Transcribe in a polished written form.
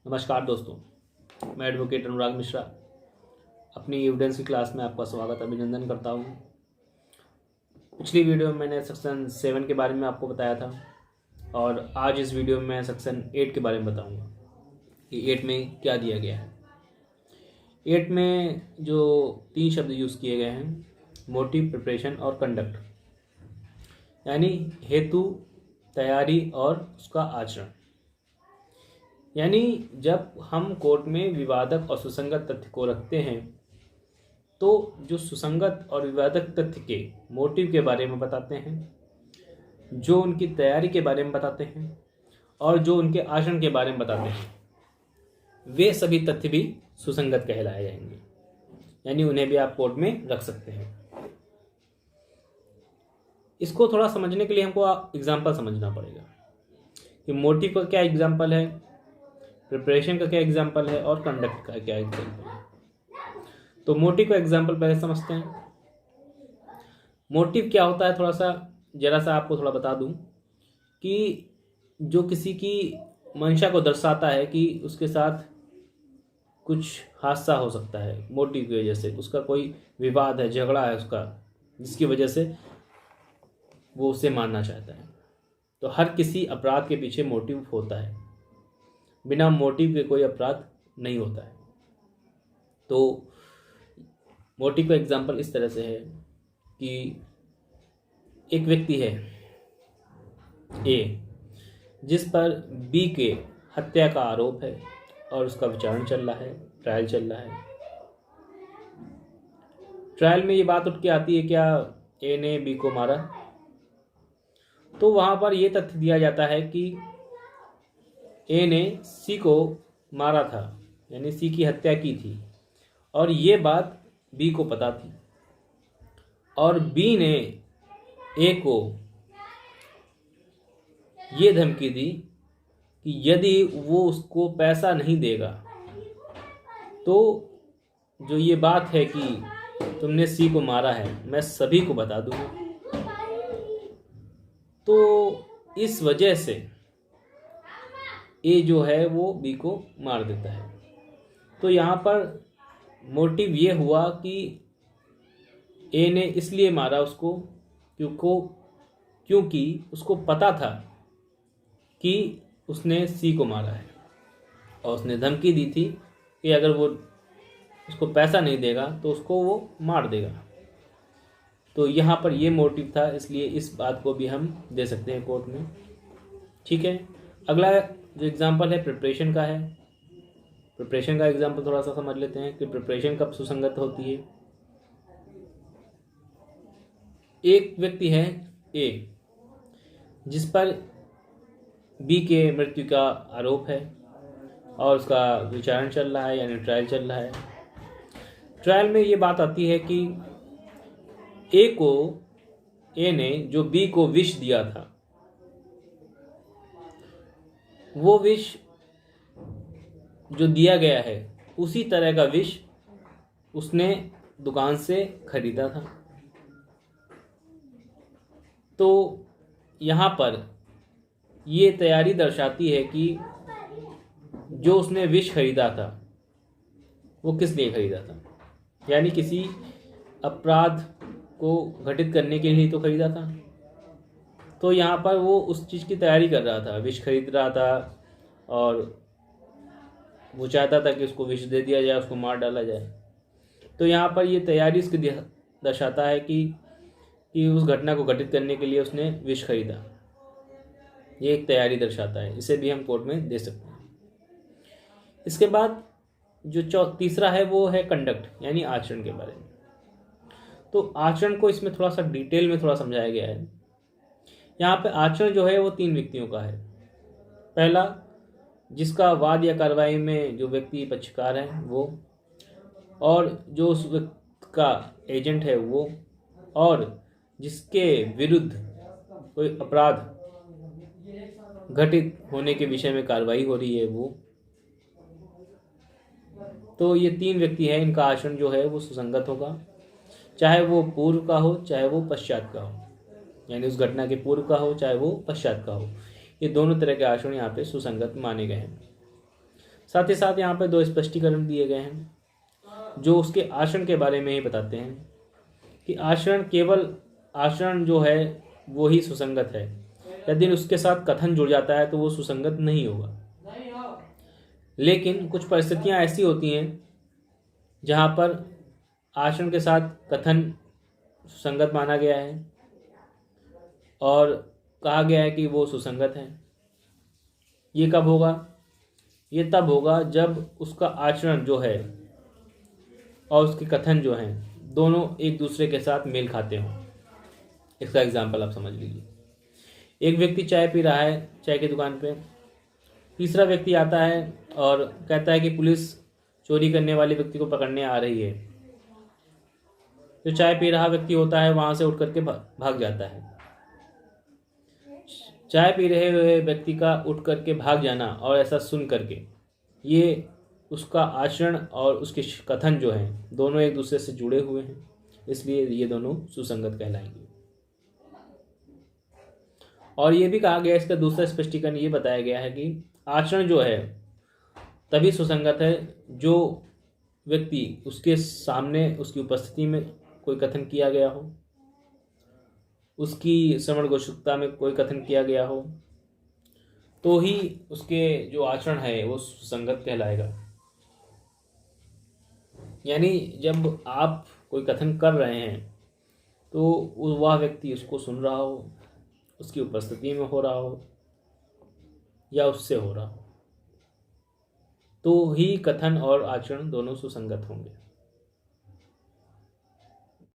नमस्कार दोस्तों, मैं एडवोकेट अनुराग मिश्रा अपनी एविडेंस की क्लास में आपका स्वागत अभिनंदन करता हूं। पिछली वीडियो में मैंने सेक्शन 7 के बारे में आपको बताया था और आज इस वीडियो में मैं सेक्शन 8 के बारे में बताऊंगा कि 8 में क्या दिया गया है। 8 में जो 3 शब्द यूज़ किए गए हैं, मोटिव, प्रिपरेशन और कंडक्ट, यानी हेतु, तैयारी और उसका आचरण। यानी जब हम कोर्ट में विवादक और सुसंगत तथ्य को रखते हैं तो जो सुसंगत और विवादक तथ्य के मोटिव के बारे में बताते हैं, जो उनकी तैयारी के बारे में बताते हैं और जो उनके आचरण के बारे में बताते हैं, वे सभी तथ्य भी सुसंगत कहलाए जाएंगे। यानी उन्हें भी आप कोर्ट में रख सकते हैं। इसको थोड़ा समझने के लिए हमको एग्जाम्पल समझना पड़ेगा कि मोटिव का क्या एग्जाम्पल है, प्रिपरेशन का क्या एग्जाम्पल है और कंडक्ट का क्या एग्जाम्पल है। तो मोटिव का एग्जाम्पल पहले समझते हैं। मोटिव क्या होता है, जरा सा आपको थोड़ा बता दूं कि जो किसी की मंशा को दर्शाता है कि उसके साथ कुछ हादसा हो सकता है, मोटिव की वजह से उसका कोई विवाद है, झगड़ा है उसका, जिसकी वजह से वो उसे मारना चाहता है। तो हर किसी अपराध के पीछे मोटिव होता है, बिना मोटिव के कोई अपराध नहीं होता है। तो मोटिव का एग्जाम्पल इस तरह से है कि एक व्यक्ति है ए, जिस पर बी के हत्या का आरोप है और उसका विचारण चल रहा है, ट्रायल चल रहा है। ट्रायल में ये बात उठ के आती है, क्या ए ने बी को मारा? तो वहाँ पर ये तथ्य दिया जाता है कि ए ने सी को मारा था, यानी सी की हत्या की थी, और ये बात बी को पता थी, और बी ने ए को ये धमकी दी कि यदि वो उसको पैसा नहीं देगा तो जो ये बात है कि तुमने सी को मारा है, मैं सभी को बता दूंगा। तो इस वजह से ए जो है वो बी को मार देता है। तो यहाँ पर मोटिव ये हुआ कि ए ने इसलिए मारा उसको क्योंकि उसको पता था कि उसने सी को मारा है, और उसने धमकी दी थी कि अगर वो उसको पैसा नहीं देगा तो उसको वो मार देगा। तो यहाँ पर ये मोटिव था, इसलिए इस बात को भी हम दे सकते हैं कोर्ट में। ठीक है। अगला जो एग्जाम्पल है प्रिपरेशन का है। प्रिपरेशन का एग्जाम्पल थोड़ा सा समझ लेते हैं कि प्रिपरेशन कब सुसंगत होती है। एक व्यक्ति है ए, जिस पर बी के मृत्यु का आरोप है और उसका विचारण चल रहा है, यानी ट्रायल चल रहा है। ट्रायल में ये बात आती है कि ए ने जो बी को विष दिया था, वो विष जो दिया गया है उसी तरह का विष उसने दुकान से खरीदा था। तो यहाँ पर ये तैयारी दर्शाती है कि जो उसने विष खरीदा था वो किस लिए खरीदा था, यानी किसी अपराध को घटित करने के लिए तो खरीदा था। तो यहाँ पर वो उस चीज़ की तैयारी कर रहा था, विष खरीद रहा था और वो चाहता था कि उसको विष दे दिया जाए, उसको मार डाला जाए। तो यहाँ पर ये तैयारी इसकी दर्शाता है कि उस घटना को घटित करने के लिए उसने विष खरीदा। ये एक तैयारी दर्शाता है, इसे भी हम कोर्ट में दे सकते हैं। इसके बाद जो तीसरा है वो है कंडक्ट, यानी आचरण के बारे में। तो आचरण को इसमें थोड़ा सा डिटेल में थोड़ा समझाया गया है। यहाँ पे आचरण जो है वो 3 व्यक्तियों का है। पहला, जिसका वाद या कार्रवाई में जो व्यक्ति पक्षकार है वो, और जो उस व्यक्ति का एजेंट है वो, और जिसके विरुद्ध कोई अपराध घटित होने के विषय में कार्रवाई हो रही है वो। तो ये 3 व्यक्ति हैं, इनका आचरण जो है वो सुसंगत होगा, चाहे वो पूर्व का हो चाहे वो पश्चात का हो, यानी उस घटना के पूर्व का हो चाहे वो पश्चात का हो। ये दोनों तरह के आचरण यहाँ पे सुसंगत माने गए हैं। साथ ही साथ यहाँ पर 2 स्पष्टीकरण दिए गए हैं जो उसके आचरण के बारे में ही बताते हैं कि आचरण जो है वो ही सुसंगत है। यदि उसके साथ कथन जुड़ जाता है तो वो सुसंगत नहीं होगा। लेकिन कुछ परिस्थितियाँ ऐसी होती हैं जहाँ पर आचरण के साथ कथन सुसंगत माना गया है और कहा गया है कि वो सुसंगत है। ये कब होगा? ये तब होगा जब उसका आचरण जो है और उसके कथन जो हैं दोनों एक दूसरे के साथ मेल खाते हों। इसका एग्जाम्पल आप समझ लीजिए। एक व्यक्ति चाय पी रहा है चाय की दुकान पे, तीसरा व्यक्ति आता है और कहता है कि पुलिस चोरी करने वाले व्यक्ति को पकड़ने आ रही है। जो चाय पी रहा व्यक्ति होता है वहाँ से उठ करके भाग जाता है। चाय पी रहे हुए व्यक्ति का उठ करके भाग जाना और ऐसा सुन करके ये उसका आचरण और उसके कथन जो हैं दोनों एक दूसरे से जुड़े हुए हैं, इसलिए ये दोनों सुसंगत कहलाएंगे। और ये भी कहा गया, इसका दूसरा स्पष्टीकरण ये बताया गया है कि आचरण जो है तभी सुसंगत है जो व्यक्ति उसके सामने उसकी उपस्थिति में कोई कथन किया गया हो, उसकी श्रवण गोचरता में कोई कथन किया गया हो, तो ही उसके जो आचरण है वो सुसंगत कहलाएगा। यानी जब आप कोई कथन कर रहे हैं तो वह व्यक्ति उसको सुन रहा हो, उसकी उपस्थिति में हो रहा हो या उससे हो रहा हो, तो ही कथन और आचरण दोनों सुसंगत होंगे।